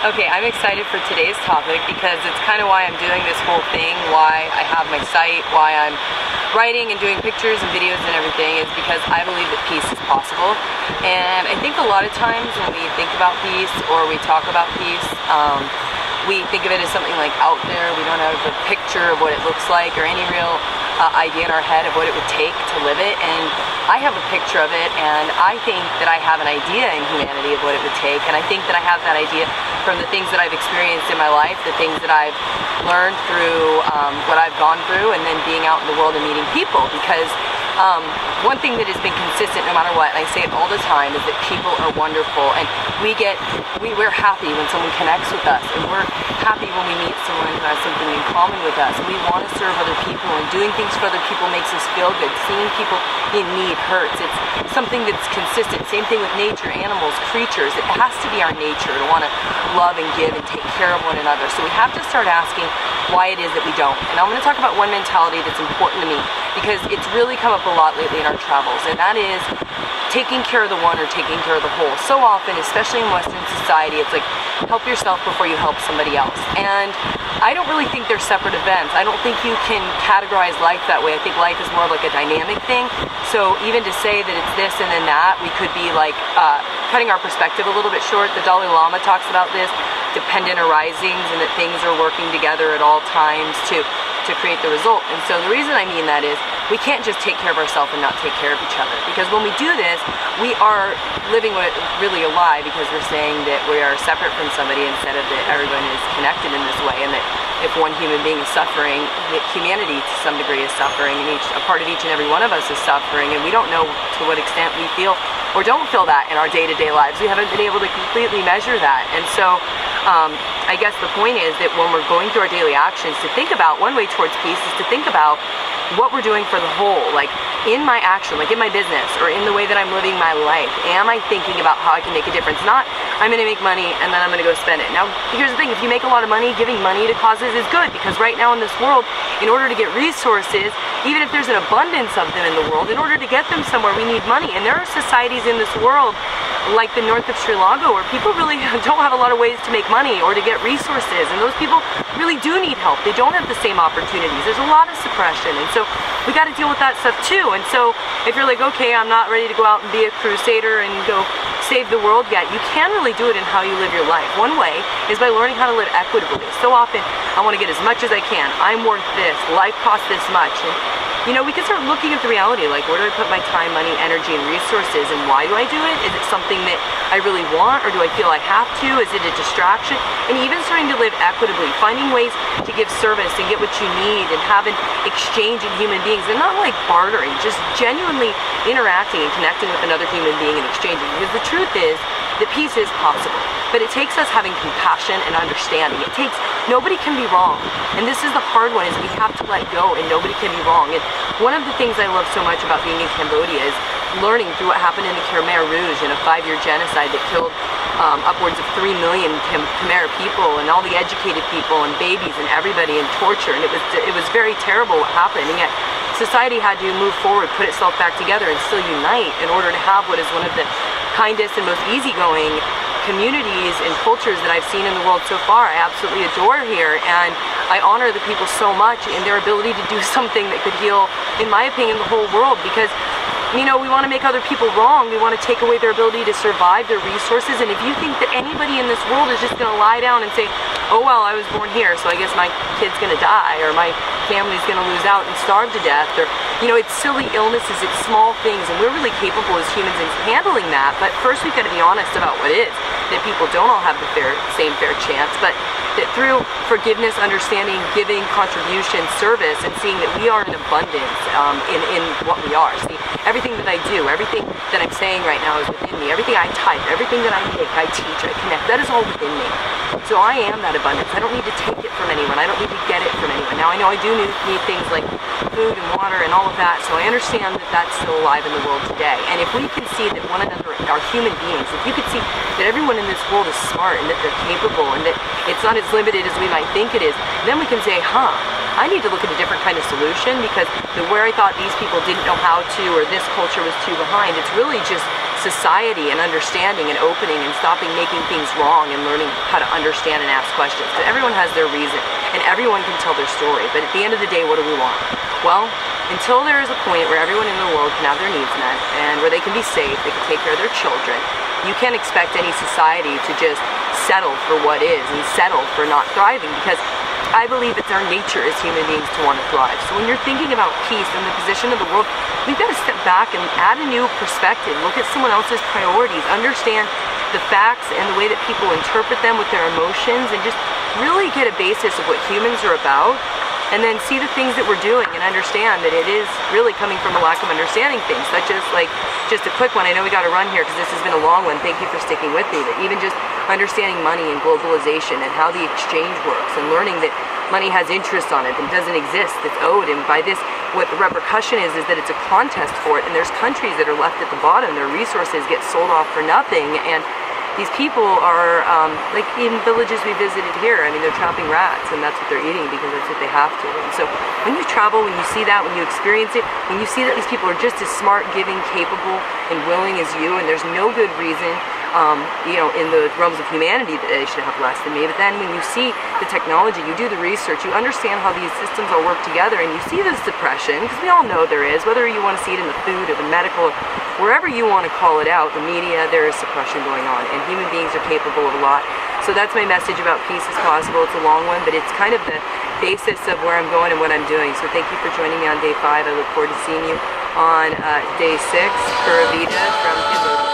Okay, I'm excited for today's topic because it's kind of why I'm doing this whole thing, why I have my site, why I'm writing and doing pictures and videos and everything, is because I believe that peace is possible. And I think a lot of times when we think about peace or we talk about peace, we think of it as something like out there. We don't have a picture of what it looks like or any real idea in our head of what it would take to live it. And I have a picture of it, and I think that I have an idea in humanity of what it would take, and I think that I have that idea from the things that I've experienced in my life, the things that I've learned through what I've gone through, and then being out in the world and meeting people. Because one thing that has been consistent no matter what, and I say it all the time, is that people are wonderful, and we're happy when someone connects with us, and we're happy when we meet someone who has something in common with us, and we want to serve other people, and doing things for other people makes us feel good. Seeing people in need hurts. It's something that's consistent. Same thing with nature, animals, creatures. It has to be our nature to want to love and give and take care of one another. So we have to start asking why it is that we don't. And I'm going to talk about one mentality that's important to me, because it's really come up a lot lately in our travels, and that is taking care of the one or taking care of the whole. So often, especially in Western society, it's like help yourself before you help somebody else. And I don't really think they're separate events. I don't think you can categorize life that way. I think life is more like a dynamic thing. So even to say that it's this and then that, we could be like cutting our perspective a little bit short. The Dalai Lama talks about this, dependent arisings, and that things are working together at all times to create the result. And so the reason I mean that is we can't just take care of ourselves and not take care of each other. Because when we do this, we are living really a lie, because we're saying that we are separate from somebody instead of that everyone is connected in this way, and that if one human being is suffering, that humanity to some degree is suffering, and a part of each and every one of us is suffering, and we don't know to what extent we feel or don't feel that in our day-to-day lives. We haven't been able to completely measure that. And so I guess the point is that when we're going through our daily actions, to think about one way towards peace is to think about what we're doing for the whole. Like in my action, like in my business, or in the way that I'm living my life, am I thinking about how I can make a difference? Not, I'm going to make money and then I'm going to go spend it. Now, here's the thing. If you make a lot of money, giving money to causes is good, because right now in this world, in order to get resources, even if there's an abundance of them in the world, in order to get them somewhere, we need money. And there are societies in this world, like the north of Sri Lanka, where people really don't have a lot of ways to make money or to get resources, and those people really do need help. They don't have the same opportunities. There's a lot of suppression, and so we got to deal with that stuff too. And so if you're like, okay, I'm not ready to go out and be a crusader and go save the world yet, you can really do it in how you live your life. One way is by learning how to live equitably. So often I want to get as much as I can. I'm worth this. Life costs this much. And we can start looking at the reality, like, where do I put my time, money, energy, and resources, and why do I do it? Is it something that I really want, or do I feel I have to? Is it a distraction? And even starting to live equitably, finding ways to give service and get what you need, and have an exchange in human beings, and not like bartering, just genuinely interacting and connecting with another human being and exchanging. Because the truth is that peace is possible, but it takes us having compassion and understanding. Nobody can be wrong, and this is the hard one, is we have to let go, and nobody can be wrong. And one of the things I love so much about being in Cambodia is learning through what happened in the Khmer Rouge, in a 5-year genocide that killed upwards of 3 million Khmer people, and all the educated people and babies and everybody, in torture. And it was very terrible what happened, and yet society had to move forward, put itself back together, and still unite in order to have what is one of the kindest and most easygoing communities and cultures that I've seen in the world so far. I absolutely adore here, and I honor the people so much in their ability to do something that could heal, in my opinion, the whole world. Because we want to make other people wrong. We want to take away their ability to survive, their resources. And if you think that anybody in this world is just going to lie down and say, oh, well, I was born here, so I guess my kid's going to die, or my family's going to lose out and starve to death, or, it's silly illnesses, it's small things, and we're really capable as humans in handling that. But first, we've got to be honest about what is, that people don't all have the same fair chance, but that through forgiveness, understanding, giving, contribution, service, and seeing that we are in abundance in what we are. See, everything that I do, everything that I'm saying right now is within me. Everything I type, everything that I make, I teach, I connect, that is all within me. So I am that abundance. I don't need to take it from anyone. I don't need to get it from anyone. Now, I know I do need things like food and water and all of that, so I understand that that's still alive in the world today. And if we can see that one another are human beings, if you could see that everyone in this world is smart, and that they're capable, and that it's not as limited as we might think it is, then we can say, I need to look at a different kind of solution, because where I thought these people didn't know how to, or this culture was too behind, it's really just society and understanding and opening and stopping making things wrong and learning how to understand and ask questions. Because everyone has their reason and everyone can tell their story. But at the end of the day, what do we want? Well, until there is a point where everyone in the world can have their needs met and where they can be safe, they can take care of their children, you can't expect any society to just settle for what is and settle for not thriving, because I believe it's our nature as human beings to want to thrive. So when you're thinking about peace and the position of the world, we've got to step back and add a new perspective, look at someone else's priorities, understand the facts and the way that people interpret them with their emotions, and just really get a basis of what humans are about, and then see the things that we're doing and understand that it is really coming from a lack of understanding things, such as, like, just a quick one. I know we got to run here because this has been a long one. Thank you for sticking with me. But even just understanding money and globalization and how the exchange works, and learning that money has interest on it and doesn't exist, it's owed, and by this, what the repercussion is that it's a contest for it, and there's countries that are left at the bottom, their resources get sold off for nothing, and these people are, like in villages we visited here, I mean, they're trapping rats, and that's what they're eating because that's what they have to. And so when you travel, when you see that, when you experience it, when you see that these people are just as smart, giving, capable, and willing as you, and there's no good reason, in the realms of humanity that they should have less than me. But then when you see the technology, you do the research, you understand how these systems all work together, and you see this depression, because we all know there is, whether you want to see it in the food or the medical, wherever you want to call it out, the media, there is suppression going on, and human beings are capable of a lot. So that's my message about peace is possible. It's a long one, but it's kind of the basis of where I'm going and what I'm doing. So thank you for joining me on day 5. I look forward to seeing you on day 6 for Avita from Cambodia.